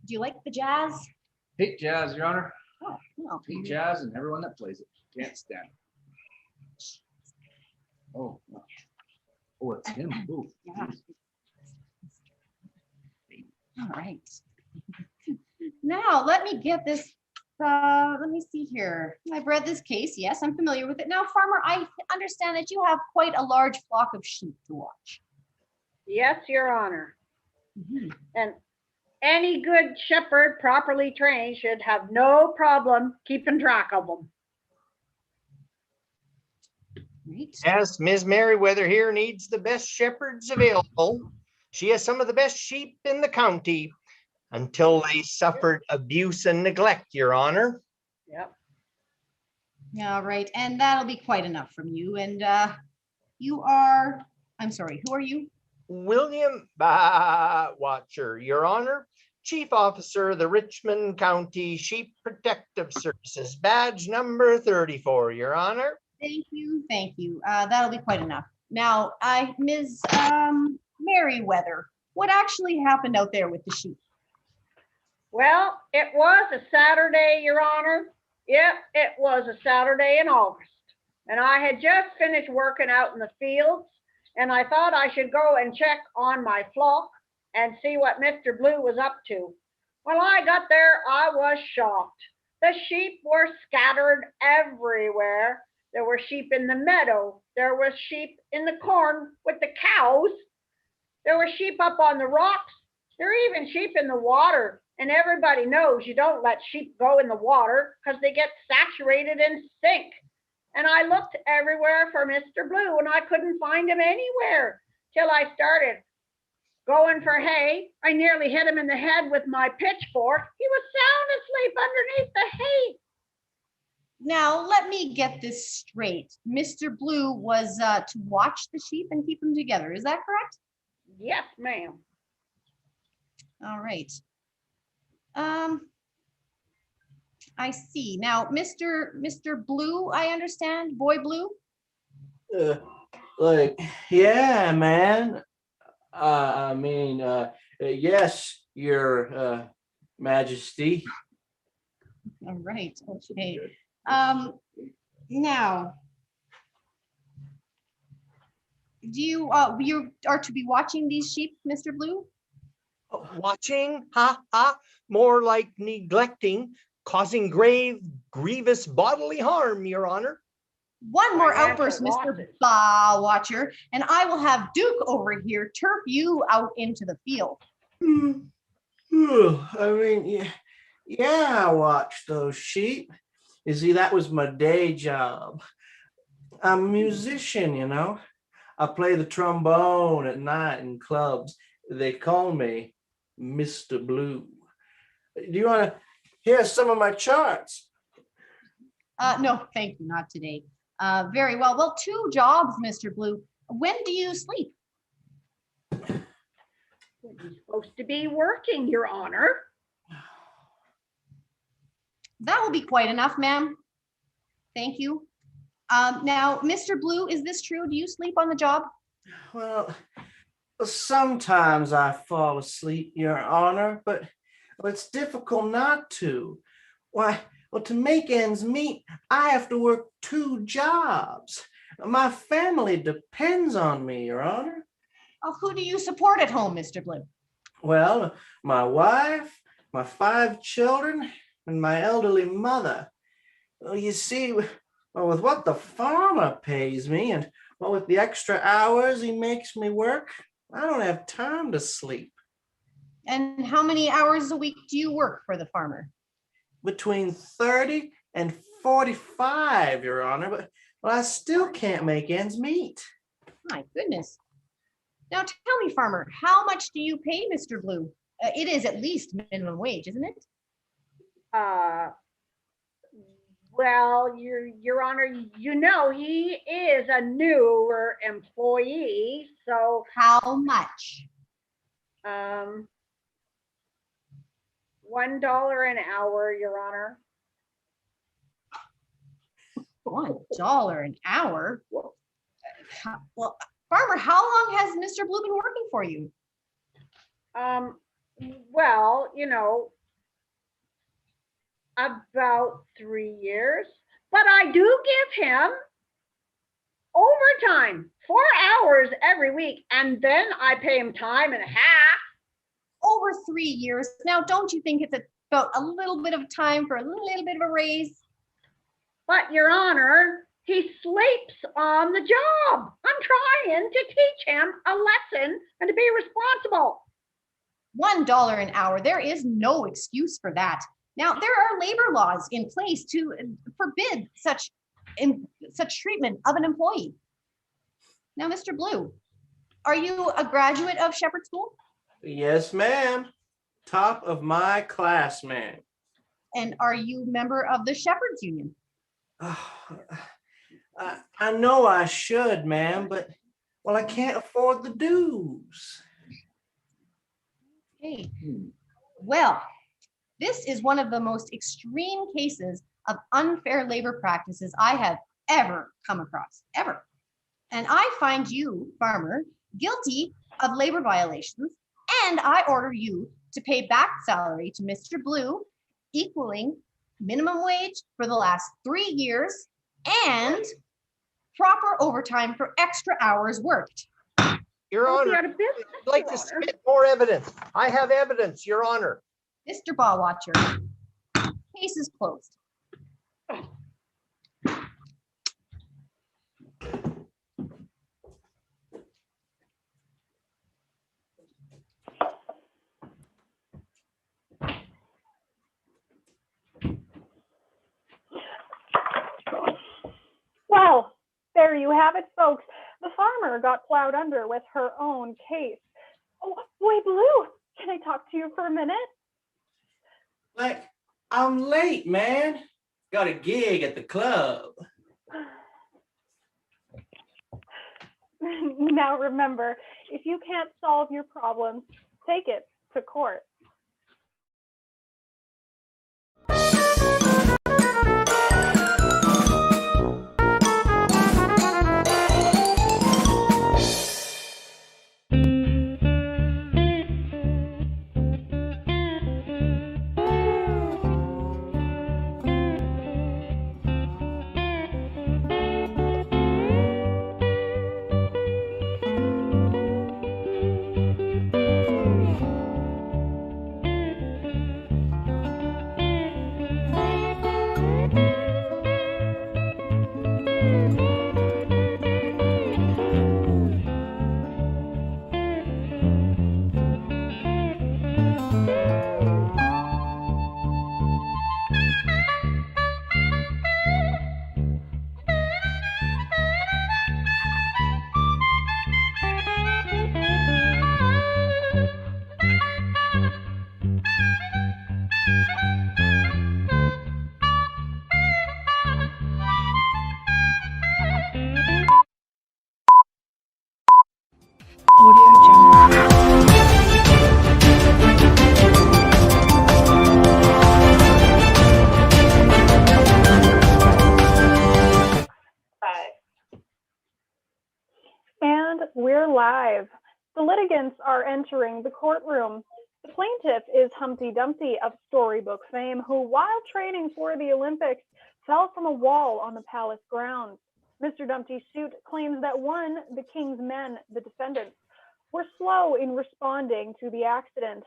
do you like the jazz? Hate jazz, Your Honor. Oh, no. Hate jazz and everyone that plays it. Can't stand it. Oh, no. Oh, it's him. Ooh. Yeah. All right. Now, let me get this. Let me see here. I've read this case. Yes, I'm familiar with it. Now, farmer, I understand that you have quite a large flock of sheep to watch. Yes, Your Honor. And any good shepherd properly trained should have no problem keeping track of them. Yes, Ms. Merriweather here needs the best shepherds available. She has some of the best sheep in the county until they suffered abuse and neglect, Your Honor. Yep. Yeah, right. And that'll be quite enough from you. And you are, I'm sorry, who are you? William Watcher, Your Honor, Chief Officer of the Richmond County Sheep Protective Services, badge number 34, Your Honor. Thank you, thank you. That'll be quite enough. Now, Ms. Merriweather, what actually happened out there with the sheep? Well, it was a Saturday, Your Honor. Yep, it was a Saturday in August. And I had just finished working out in the fields, and I thought I should go and check on my flock and see what Mr. Blue was up to. When I got there, I was shocked. The sheep were scattered everywhere. There were sheep in the meadow. There was sheep in the corn with the cows. There were sheep up on the rocks. There are even sheep in the water. And everybody knows you don't let sheep go in the water because they get saturated and sink. And I looked everywhere for Mr. Blue and I couldn't find him anywhere till I started going for hay. I nearly hit him in the head with my pitchfork. He was sound asleep underneath the hay. Now, let me get this straight. Mr. Blue was to watch the sheep and keep them together. Is that correct? Yes, ma'am. All right. I see. Now, Mr. Blue, I understand, Boy Blue? Yeah, man. Yes, Your Majesty. All right, okay. Now, do you are to be watching these sheep, Mr. Blue? Watching? More like neglecting, causing grievous bodily harm, Your Honor. One more outburst, Mr. Watcher, and I will have Duke over here turf you out into the field. Yeah, I watched those sheep. You see, that was my day job. I'm a musician, you know. I play the trombone at night in clubs. They call me Mr. Blue. Do you want to hear some of my charts? No, thank you, not today. Very well. Well, 2 jobs, Mr. Blue. When do you sleep? You're supposed to be working, Your Honor. That will be quite enough, ma'am. Thank you. Now, Mr. Blue, is this true? Do you sleep on the job? Well, sometimes I fall asleep, Your Honor, but it's difficult not to. Why, well, to make ends meet, I have to work 2 jobs. My family depends on me, Your Honor. Who do you support at home, Mr. Blue? Well, my wife, my 5 children, and my elderly mother. Well, you see, with what the farmer pays me and with the extra hours he makes me work, I don't have time to sleep. And how many hours a week do you work for the farmer? Between 30 and 45, Your Honor, but I still can't make ends meet. My goodness. Now tell me, farmer, how much do you pay Mr. Blue? It is at least minimum wage, isn't it? Well, Your Honor, you know he is a newer employee, so how much? $1 an hour, Your Honor. $1 an hour? Well, farmer, how long has Mr. Blue been working for you? Well, you know, about 3 years, but I do give him overtime, 4 hours every week, and then I pay him time and a half. Over 3 years. Now, don't you think it's about a little bit of time for a little bit of a raise? But Your Honor, he sleeps on the job. I'm trying to teach him a lesson and to be responsible. $1 an hour. There is no excuse for that. Now, there are labor laws in place to forbid such treatment of an employee. Now, Mr. Blue, are you a graduate of Shepherd School? Yes, ma'am. Top of my class, ma'am. And are you a member of the Shepherds Union? I know I should, ma'am, but, well, I can't afford the dues. Okay. Well, this is one of the most extreme cases of unfair labor practices I have ever come across, ever. And I find you, farmer, guilty of labor violations, and I order you to pay back salary to Mr. Blue, equaling minimum wage for the last 3 years and proper overtime for extra hours worked. Your Honor, I'd like to submit more evidence. I have evidence, Your Honor. Mr. Ballwatcher, case is closed. Well, there you have it, folks. The farmer got plowed under with her own case. Oh, boy, Blue, can I talk to you for a minute? Like, I'm late, man. Got a gig at the club. Now remember, if you can't solve your problems, take it to court. And we're live. The litigants are entering the courtroom. The plaintiff is Humpty Dumpty of storybook fame, who, while training for the Olympics, fell from a wall on the palace grounds. Mr. Dumpty's suit claims that one, the king's men, the defendants, were slow in responding to the accident.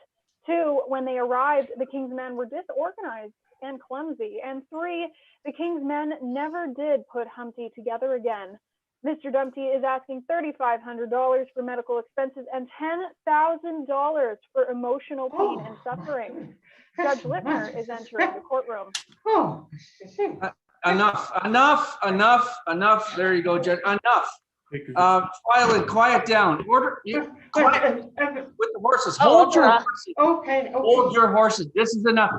Two, when they arrived, the king's men were disorganized and clumsy. And three, the king's men never did put Humpty together again. Mr. Dumpty is asking $3,500 for medical expenses and $10,000 for emotional pain and suffering. Judge Littner is entering the courtroom. Enough. There you go, Judge. Enough. Twyla, quiet down. Quiet with the horses. Oh, Hold your horses. Okay. Hold your horses. This is enough.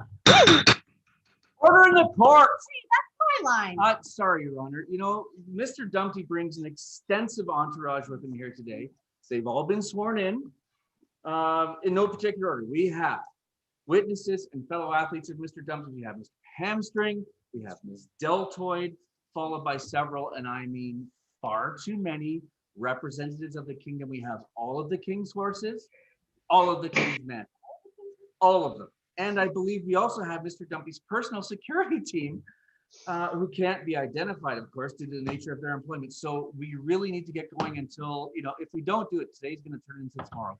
Order in the court. That's my line. Sorry, Your Honor. You know, Mr. Dumpty brings an extensive entourage with him here today. They've all been sworn in no particular order. We have witnesses and fellow athletes of Mr. Dumpty. We have Mr. Hamstring. We have Ms. Deltoid, followed by several, and I mean far too many representatives of the kingdom. We have all of the king's horses, all of the king's men, all of them. And I believe we also have Mr. Dumpty's personal security team, who can't be identified, of course, due to the nature of their employment. So we really need to get going until, if we don't do it today, it's going to turn into tomorrow.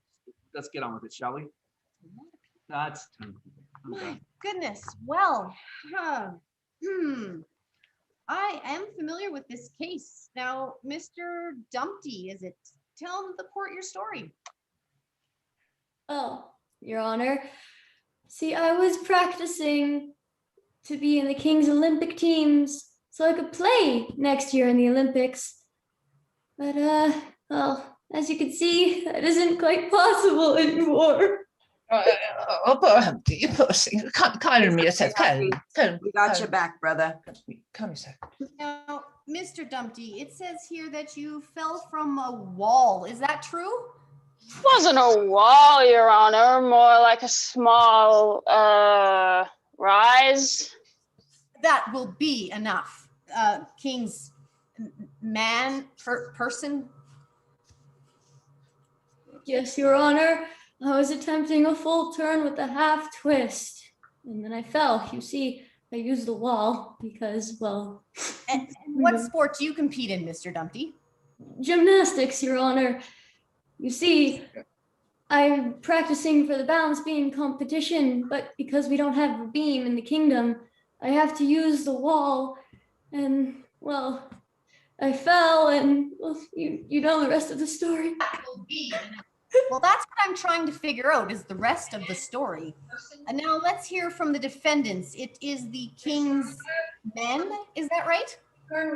Let's get on with it, shall we? That's My goodness. Well, I am familiar with this case. Now, Mr. Dumpty, is it? Tell the court your story. Oh, Your Honor. See, I was practicing to be in the King's Olympic teams so I could play next year in the Olympics. But, well, as you can see, that isn't quite possible anymore. Poor Humpty, poor thing. Calm me yourself. Calm. We got your back, brother. Calm yourself. Now, Mr. Dumpty, it says here that you fell from a wall. Is that true? Wasn't a wall, Your Honor, more like a small rise. That will be enough. King's person. Yes, Your Honor. I was attempting a full turn with a half twist, and then I fell. You see, I used the wall because, well... And what sport do you compete in, Mr. Dumpty? Gymnastics, Your Honor. You see, I'm practicing for the balance beam competition, but because we don't have a beam in the kingdom, I have to use the wall, and, well, I fell, and, well, you know the rest of the story. Well, that's what I'm trying to figure out, is the rest of the story. And now let's hear from the defendants. It is the king's men, is that right?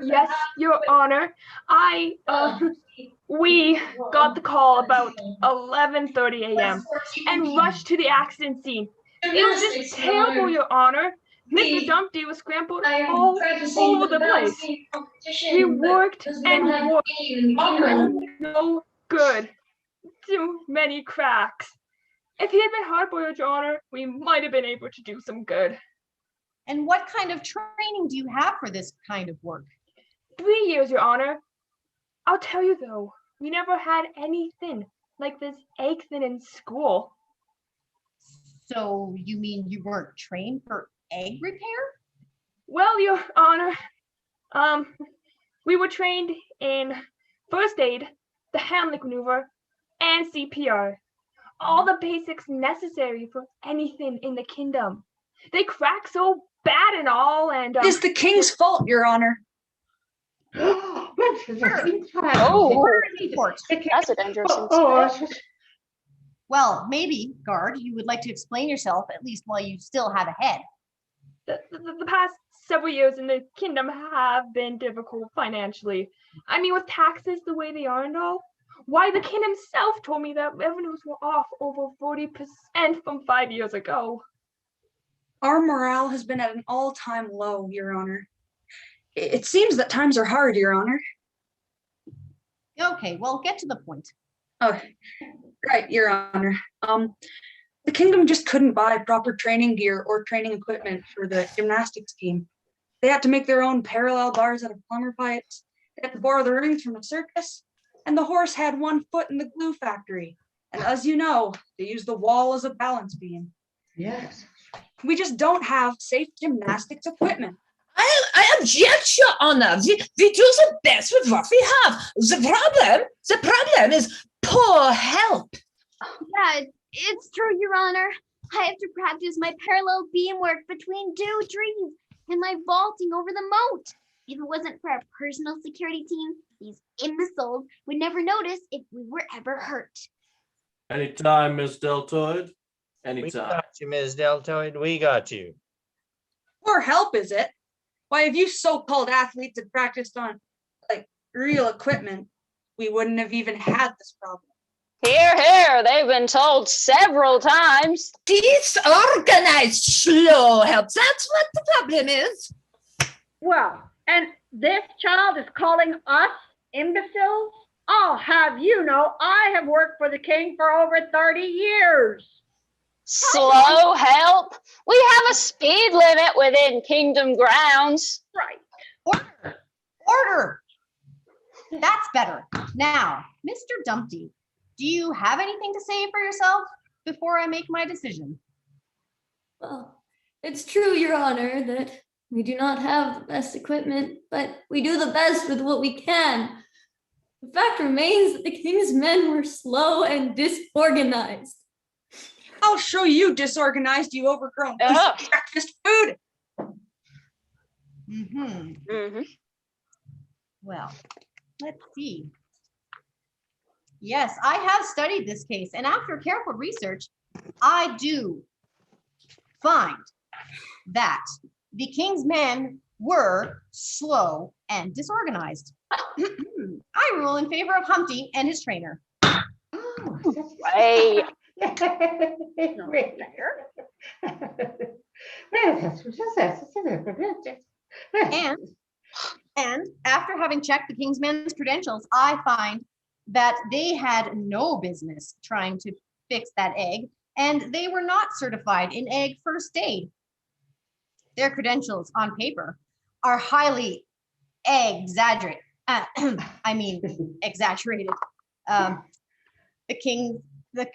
Yes, Your Honor. We got the call about 11:30 a.m. and rushed to the accident scene. It was just terrible, Your Honor. Mr. Dumpty was scrambled all over the place. He worked and worked. No good. Too many cracks. If he had been hard-boiled, Your Honor, we might have been able to do some good. And what kind of training do you have for this kind of work? 3 years, Your Honor. I'll tell you though, we never had anything like this egg thing in school. So you mean you weren't trained for egg repair? Well, Your Honor, we were trained in first aid, the Heimlich maneuver, and CPR. All the basics necessary for anything in the kingdom. They crack so bad and all, and It's the king's fault, Your Honor. Oh, that's a dangerous incident. Well, maybe, guard, you would like to explain yourself, at least while you still have a head. The past several years in the kingdom have been difficult financially. I mean, with taxes the way they are and all. Why, the king himself told me that revenues were off over 40% from 5 years ago. Our morale has been at an all-time low, Your Honor. It seems that times are hard, Your Honor. Okay, well, get to the point. Okay, right, Your Honor. The kingdom just couldn't buy proper training gear or training equipment for the gymnastics team. They had to make their own parallel bars out of plumber pipes. They had to borrow the rings from a circus. And the horse had one foot in the glue factory. And as you know, they use the wall as a balance beam. Yes. We just don't have safe gymnastics equipment. I object, Your Honor. We do the best with what we have. The problem is poor help. Yeah, it's true, Your Honor. I have to practice my parallel beam work between 2 trees and my vaulting over the moat. If it wasn't for our personal security team, these imbeciles would never notice if we were ever hurt. Anytime, Miss Deltoid. We Anytime. got you, Ms. Deltoid. We got you. Poor help, is it? Why, if you so-called athletes had practiced on, like, real equipment, we wouldn't have even had this problem. Hear, hear, they've been told several times. Disorganized slow helps. That's what the problem is. Well, and this child is calling us imbeciles? I'll have you know, I have worked for the king for over 30 years. Slow help? We have a speed limit within kingdom grounds. Right. Order. Order. That's better. Now, Mr. Dumpty, do you have anything to say for yourself before I make my decision? Well, it's true, Your Honor, that we do not have the best equipment, but we do the best with what we can. The fact remains that the king's men were slow and disorganized. I'll show you disorganized, you overgrown piece of breakfast food. Well, let's see. Yes, I have studied this case, and after careful research, I do find that the king's men were slow and disorganized. I rule in favor of Humpty and his trainer. Hey. And after having checked the king's men's credentials, I find that they had no business trying to fix that egg, and they were not certified in egg first aid. Their credentials on paper are highly exaggerated. Exaggerated.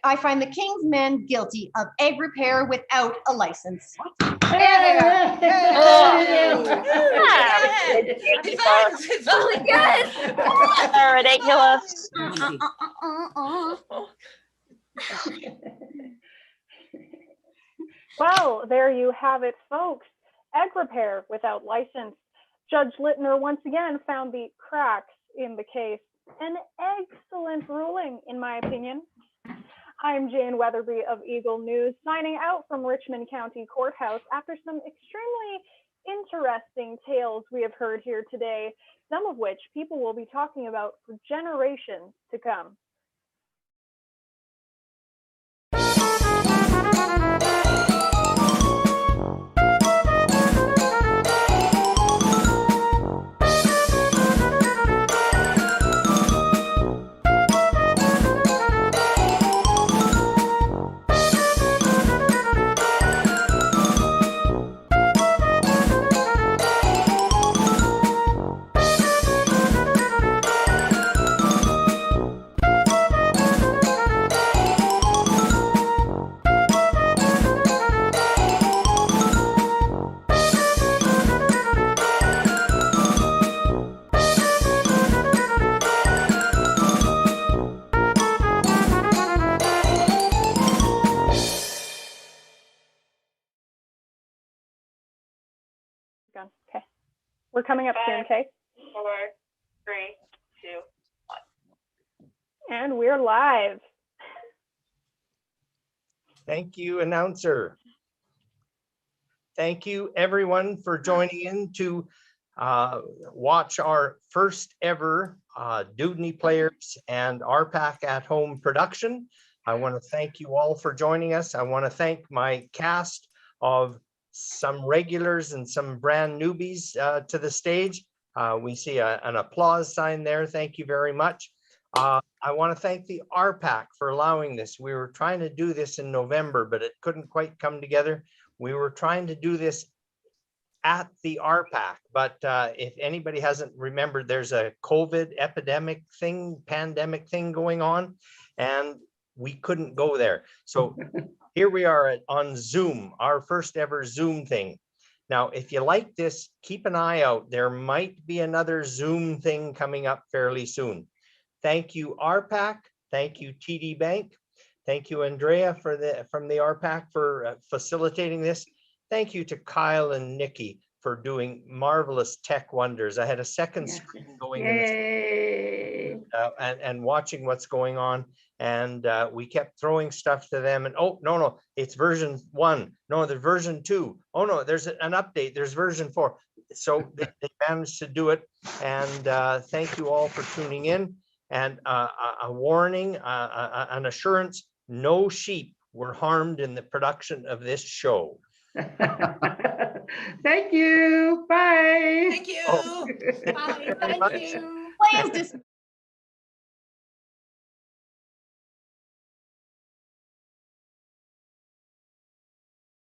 I find the king's men guilty of egg repair without a license. Ridiculous. Well, there you have it, folks. Egg repair without license. Judge Littner once again found the cracks in the case. An excellent ruling, in my opinion. I'm Jane Weatherby of Eagle News, signing out from Richmond County Courthouse after some extremely interesting tales we have heard here today, some of which people will be talking about for generations to come. Okay, we're coming up soon, okay? 4, 3, 2, 1. And we're live. Thank you, announcer. Thank you, everyone, for joining in to watch our first ever Dewdney Players and RPAC at Home production. I want to thank you all for joining us. I want to thank my cast of some regulars and some brand newbies to the stage. We see an applause sign there. Thank you very much. I want to thank the RPAC for allowing this. We were trying to do this in November, but it couldn't quite come together. We were trying to do this at the RPAC, but if anybody hasn't remembered, there's a COVID pandemic thing going on, and we couldn't go there. So here we are on Zoom, our first ever Zoom thing. Now, if you like this, keep an eye out. There might be another Zoom thing coming up fairly soon. Thank you, RPAC. Thank you, TD Bank. Thank you, Andrea, from the RPAC for facilitating this. Thank you to Kyle and Nikki for doing marvelous tech wonders. I had a second screen going in and watching what's going on. And we kept throwing stuff to them, and oh, no, it's version 1. No, there's version 2. Oh no, there's an update. There's version 4. So they managed to do it. And thank you all for tuning in. and a warning, an assurance, no sheep were harmed in the production of this show. Thank you. Bye. Thank you. Oh. Bye. Thank you. Play is dismissed.